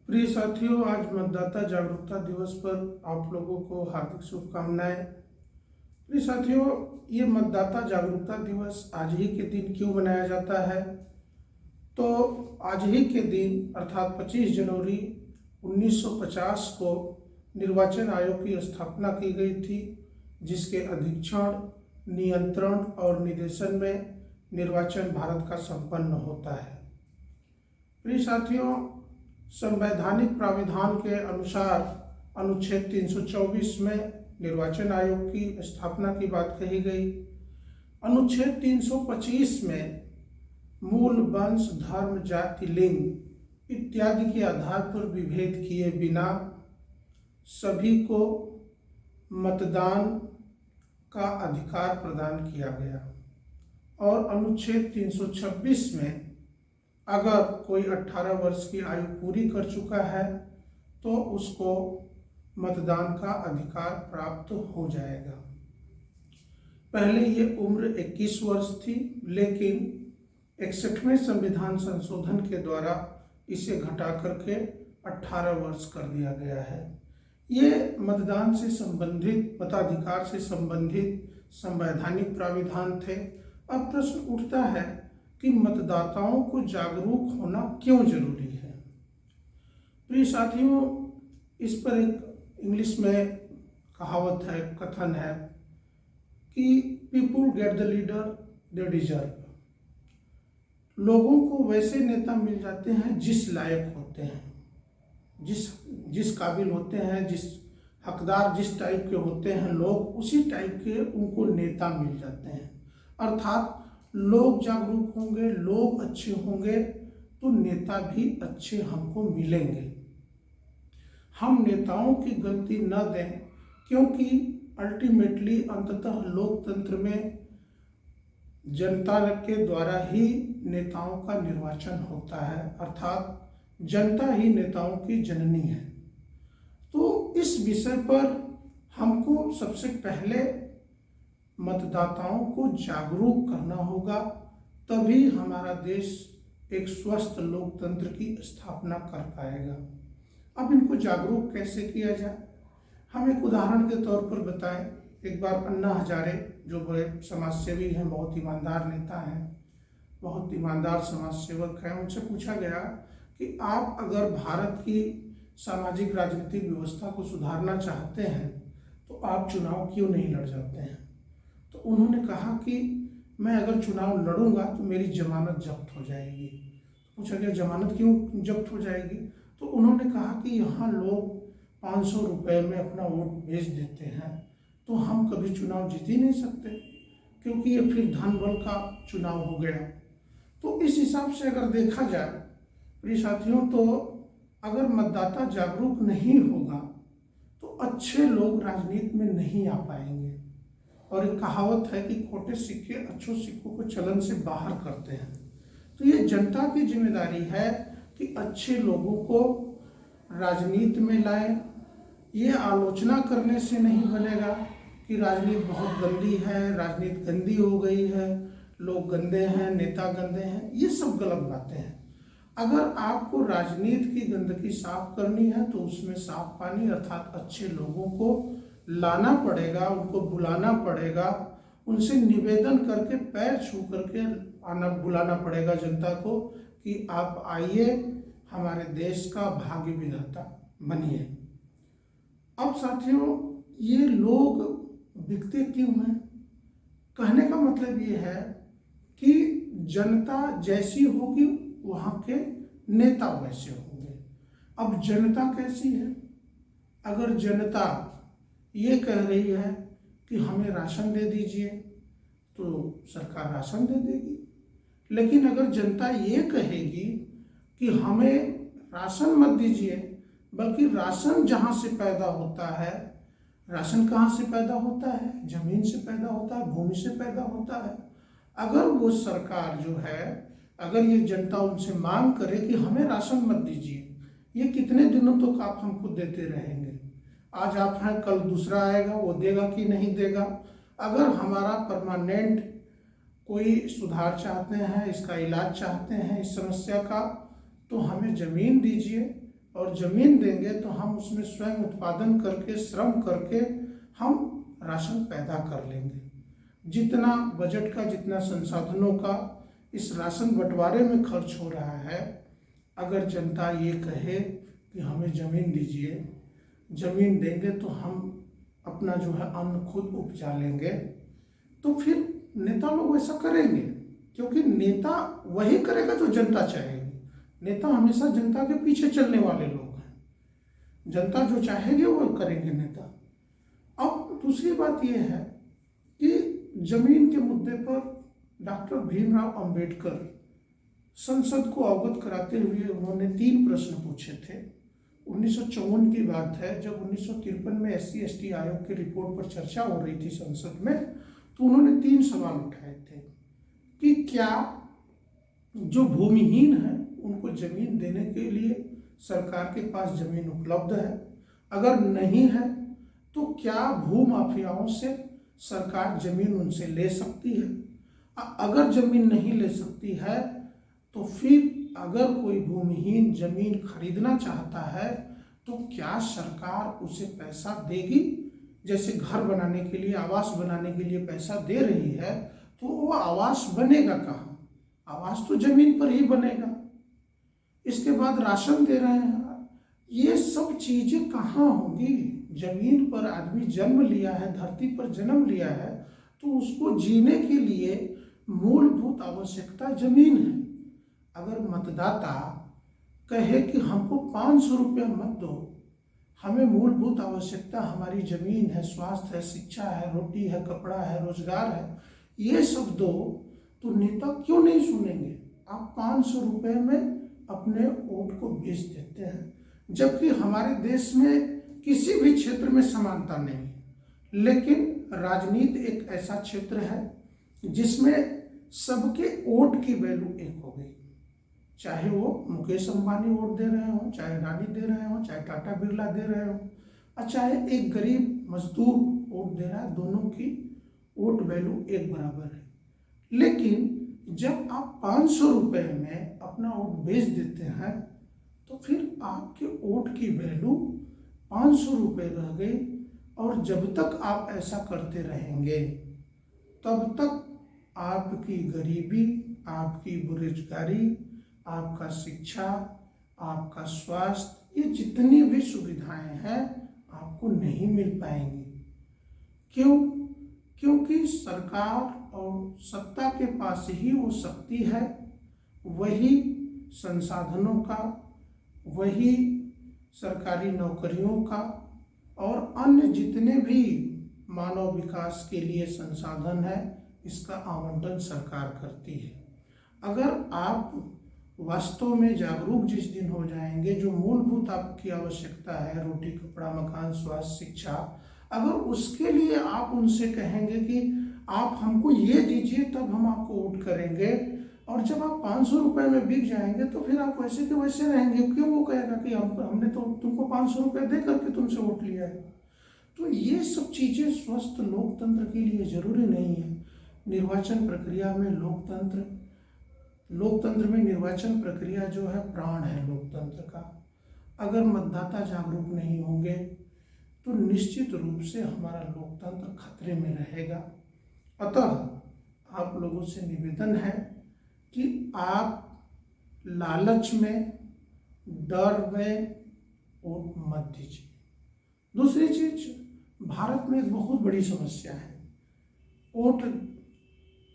प्रिय साथियों, आज मतदाता जागरूकता दिवस पर आप लोगों को हार्दिक शुभकामनाएं। प्रिय साथियों, ये मतदाता जागरूकता दिवस आज ही के दिन क्यों मनाया जाता है? तो आज ही के दिन अर्थात 25 जनवरी 1950 को निर्वाचन आयोग की स्थापना की गई थी, जिसके अधीक्षण, नियंत्रण और निर्देशन में निर्वाचन भारत का संपन्न होता है। प्रिय साथियों, संवैधानिक प्राविधान के अनुसार अनुच्छेद 324 में निर्वाचन आयोग की स्थापना की बात कही गई। अनुच्छेद 325 में मूल, वंश, धर्म, जाति, लिंग इत्यादि के आधार पर विभेद किए बिना सभी को मतदान का अधिकार प्रदान किया गया। और अनुच्छेद 326 में अगर कोई 18 वर्ष की आयु पूरी कर चुका है तो उसको मतदान का अधिकार प्राप्त हो जाएगा। पहले ये उम्र 21 वर्ष थी, लेकिन 61वें संविधान संशोधन के द्वारा इसे घटा करके 18 वर्ष कर दिया गया है। ये मतदान से संबंधित, मताधिकार से संबंधित संवैधानिक प्राविधान थे। अब प्रश्न उठता है कि मतदाताओं को जागरूक होना क्यों जरूरी है? प्रिय साथियों, इस पर एक इंग्लिश में कहावत है, कथन है कि people get the leader they deserve. लोगों को वैसे नेता मिल जाते हैं जिस लायक होते हैं, जिस काबिल होते हैं, जिस हकदार जिस टाइप के होते हैं लोग, उसी टाइप के उनको नेता मिल जाते हैं। अर्थात लोग जागरूक होंगे, लोग अच्छे होंगे तो नेता भी अच्छे हमको मिलेंगे। हम नेताओं की गलती न दें, क्योंकि अल्टीमेटली अंततः लोकतंत्र में जनता के द्वारा ही नेताओं का निर्वाचन होता है, अर्थात जनता ही नेताओं की जननी है। तो इस विषय पर हमको सबसे पहले मतदाताओं को जागरूक करना होगा, तभी हमारा देश एक स्वस्थ लोकतंत्र की स्थापना कर पाएगा। अब इनको जागरूक कैसे किया जाए, हम एक उदाहरण के तौर पर बताएं। एक बार अन्ना हजारे, जो बड़े समाजसेवी हैं, बहुत ईमानदार नेता हैं, बहुत ईमानदार समाज सेवक हैं, उनसे पूछा गया कि आप अगर भारत की सामाजिक राजनीतिक व्यवस्था को सुधारना चाहते हैं तो आप चुनाव क्यों नहीं लड़ जाते हैं? तो उन्होंने कहा कि मैं अगर चुनाव लड़ूंगा तो मेरी जमानत जब्त हो जाएगी। पूछा गया जमानत क्यों जब्त हो जाएगी? तो उन्होंने कहा कि यहाँ लोग 500 रुपये में अपना वोट बेच देते हैं, तो हम कभी चुनाव जीत ही नहीं सकते, क्योंकि ये फिर धन बल का चुनाव हो गया। तो इस हिसाब से अगर देखा जाए प्रिय साथियों, तो अगर मतदाता जागरूक नहीं होगा तो अच्छे लोग राजनीति में नहीं आ पाएंगे। और एक कहावत है कि खोटे सिक्के अच्छों सिक्कों को चलन से बाहर करते हैं। तो ये जनता की जिम्मेदारी है कि अच्छे लोगों को राजनीति में लाएं। ये आलोचना करने से नहीं बनेगा कि राजनीति बहुत गंदी है, राजनीति गंदी हो गई है, लोग गंदे हैं, नेता गंदे हैं। ये सब गलत बातें हैं। अगर आपको राजनीति की गंदगी साफ करनी है तो उसमें साफ पानी अर्थात अच्छे लोगों को लाना पड़ेगा, उनको बुलाना पड़ेगा, उनसे निवेदन करके पैर छू करके बुलाना पड़ेगा जनता को कि आप आइए, हमारे देश का भाग्य विधाता बनिए। अब साथियों, ये लोग बिकते क्यों हैं? कहने का मतलब ये है कि जनता जैसी होगी वहाँ के नेता वैसे होंगे। अब जनता कैसी है? अगर जनता ये कह रही है कि हमें राशन दे दीजिए तो सरकार राशन दे देगी, लेकिन अगर जनता ये कहेगी कि हमें राशन मत दीजिए, बल्कि राशन जहाँ से पैदा होता है, राशन कहाँ से पैदा होता है? जमीन से पैदा होता है, भूमि से पैदा होता है। अगर वो सरकार जो है, अगर ये जनता उनसे मांग करे कि हमें राशन मत दीजिए, ये कितने दिनों तक आप हमको देते रहेंगे? आज आप हैं, कल दूसरा आएगा, वो देगा कि नहीं देगा? अगर हमारा परमानेंट कोई सुधार चाहते हैं, इसका इलाज चाहते हैं इस समस्या का, तो हमें ज़मीन दीजिए और जमीन देंगे तो हम उसमें स्वयं उत्पादन करके, श्रम करके हम राशन पैदा कर लेंगे। जितना बजट का, जितना संसाधनों का इस राशन बंटवारे में खर्च हो रहा है, अगर जनता ये कहे कि हमें ज़मीन दीजिए, ज़मीन देंगे तो हम अपना जो है अन्न खुद उपजा लेंगे, तो फिर नेता लोग ऐसा करेंगे। क्योंकि नेता वही करेगा जो जनता चाहेगी। नेता हमेशा जनता के पीछे चलने वाले लोग हैं। जनता जो चाहेगी वो करेंगे नेता। अब दूसरी बात यह है कि जमीन के मुद्दे पर डॉक्टर भीमराव अंबेडकर संसद को अवगत कराते हुए उन्होंने 3 प्रश्न पूछे थे। 1954 की बात है, जब 1953 में SC/ST आयोग की रिपोर्ट पर चर्चा हो रही थी संसद में, तो उन्होंने 3 सवाल उठाए थे कि क्या जो भूमिहीन है उनको जमीन देने के लिए सरकार के पास जमीन उपलब्ध है, अगर नहीं है तो क्या भूमाफियाओं से सरकार जमीन उनसे ले सकती है, अगर जमीन नहीं ले सकती है तो फिर अगर कोई भूमिहीन जमीन खरीदना चाहता है तो क्या सरकार उसे पैसा देगी। जैसे घर बनाने के लिए, आवास बनाने के लिए पैसा दे रही है, तो वो आवास बनेगा कहाँ? आवास तो जमीन पर ही बनेगा। इसके बाद राशन दे रहे हैं, ये सब चीजें कहाँ होंगी? जमीन पर आदमी जन्म लिया है, धरती पर जन्म लिया है, तो उसको जीने के लिए मूलभूत आवश्यकता जमीन है। अगर मतदाता कहे कि हमको 500 रुपया मत दो, हमें मूलभूत आवश्यकता हमारी जमीन है, स्वास्थ्य है, शिक्षा है, रोटी है, कपड़ा है, रोजगार है, ये सब दो, तो नेता क्यों नहीं सुनेंगे? आप 500 रुपये में अपने वोट को बेच देते हैं, जबकि हमारे देश में किसी भी क्षेत्र में समानता नहीं है। लेकिन राजनीति एक ऐसा क्षेत्र है जिसमें सबके वोट की वैल्यू एक हो गई। चाहे वो मुकेश अंबानी वोट दे रहे हो, चाहे अडानी दे रहे हो, चाहे टाटा बिरला दे रहे हो, और चाहे एक गरीब मजदूर वोट दे रहा है, दोनों की वोट वैल्यू एक बराबर है। लेकिन जब आप 500 रुपये में अपना वोट बेच देते हैं, तो फिर आपके वोट की वैल्यू 500 रुपये रह गई। और जब तक आप ऐसा करते रहेंगे, तब तक आपकी गरीबी, आपकी बेरोजगारी, आपका शिक्षा, आपका स्वास्थ्य, ये जितनी भी सुविधाएं हैं आपको नहीं मिल पाएंगी। क्यों? क्योंकि सरकार और सत्ता के पास ही वो शक्ति है, वही संसाधनों का, वही सरकारी नौकरियों का और अन्य जितने भी मानव विकास के लिए संसाधन है, इसका आवंटन सरकार करती है। अगर आप वास्तव में जागरूक जिस दिन हो जाएंगे, जो मूलभूत आपकी आवश्यकता है, रोटी, कपड़ा, मकान, स्वास्थ्य, शिक्षा, अगर उसके लिए आप उनसे कहेंगे कि आप हमको ये दीजिए तब हम आपको वोट करेंगे, और जब आप 500 रुपये में बिक जाएंगे तो फिर आप वैसे के वैसे रहेंगे। क्यों? वो कहेगा कि हमने तो तुमको 500 रुपये दे करके तुमसे वोट लिया है। तो ये सब चीज़ें स्वस्थ लोकतंत्र के लिए जरूरी नहीं है। निर्वाचन प्रक्रिया में लोकतंत्र में निर्वाचन प्रक्रिया जो है प्राण है लोकतंत्र का। अगर मतदाता जागरूक नहीं होंगे तो निश्चित रूप से हमारा लोकतंत्र खतरे में रहेगा। अतः आप लोगों से निवेदन है कि आप लालच में, डर में वोट मत दीजिए। दूसरी चीज, भारत में एक बहुत बड़ी समस्या है। वोट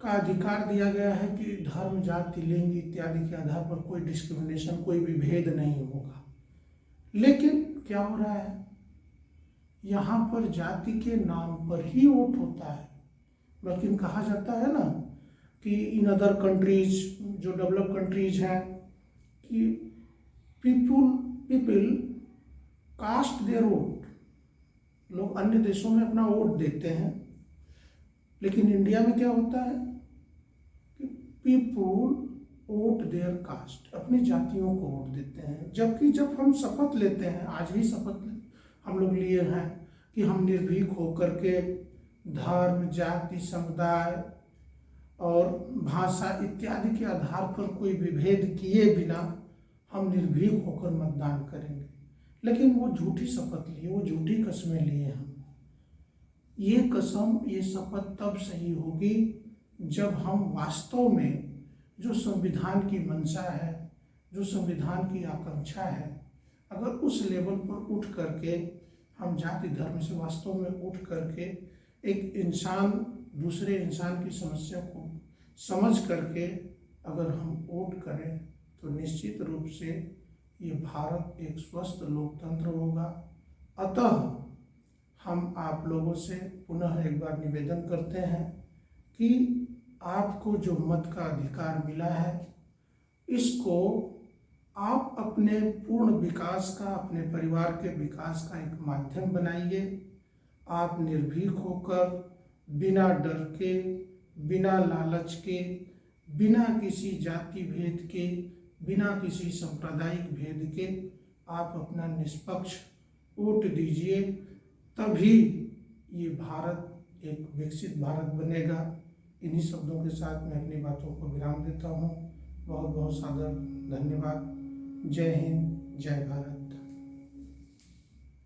का अधिकार दिया गया है कि धर्म, जाति, लिंग इत्यादि के आधार पर कोई डिस्क्रिमिनेशन, कोई भी भेद नहीं होगा। लेकिन क्या हो रहा है, यहाँ पर जाति के नाम पर ही वोट होता है। लेकिन कहा जाता है ना कि इन अदर कंट्रीज, जो डेवलप कंट्रीज हैं, कि पीपल कास्ट देयर वोट, लोग अन्य देशों में अपना वोट देते हैं। लेकिन इंडिया में क्या होता है कि पीपल वोट देयर कास्ट, अपनी जातियों को वोट देते हैं। जबकि जब हम शपथ लेते हैं, आज ही शपथ हम लोग लिए हैं कि हम निर्भीक होकर के धर्म, जाति, समुदाय और भाषा इत्यादि के आधार पर कोई विभेद किए बिना हम निर्भीक होकर मतदान करेंगे। लेकिन वो झूठी शपथ लिए, वो झूठी कस्में लिए हम। ये कसम, ये शपथ तब सही होगी जब हम वास्तव में जो संविधान की मंशा है, जो संविधान की आकांक्षा है, अगर उस लेवल पर उठ करके हम जाति धर्म से वास्तव में उठ करके एक इंसान दूसरे इंसान की समस्या को समझ करके अगर हम वोट करें तो निश्चित रूप से ये भारत एक स्वस्थ लोकतंत्र होगा। अतः हम आप लोगों से पुनः एक बार निवेदन करते हैं कि आपको जो मत का अधिकार मिला है, इसको आप अपने पूर्ण विकास का, अपने परिवार के विकास का एक माध्यम बनाइए। आप निर्भीक होकर, बिना डर के, बिना लालच के, बिना किसी जाति भेद के, बिना किसी सांप्रदायिक भेद के आप अपना निष्पक्ष वोट दीजिए। तभी ये भारत एक विकसित भारत बनेगा। इन्हीं शब्दों के साथ मैं अपनी बातों को विराम देता हूँ। बहुत बहुत सादर धन्यवाद। जय हिंद, जय भारत।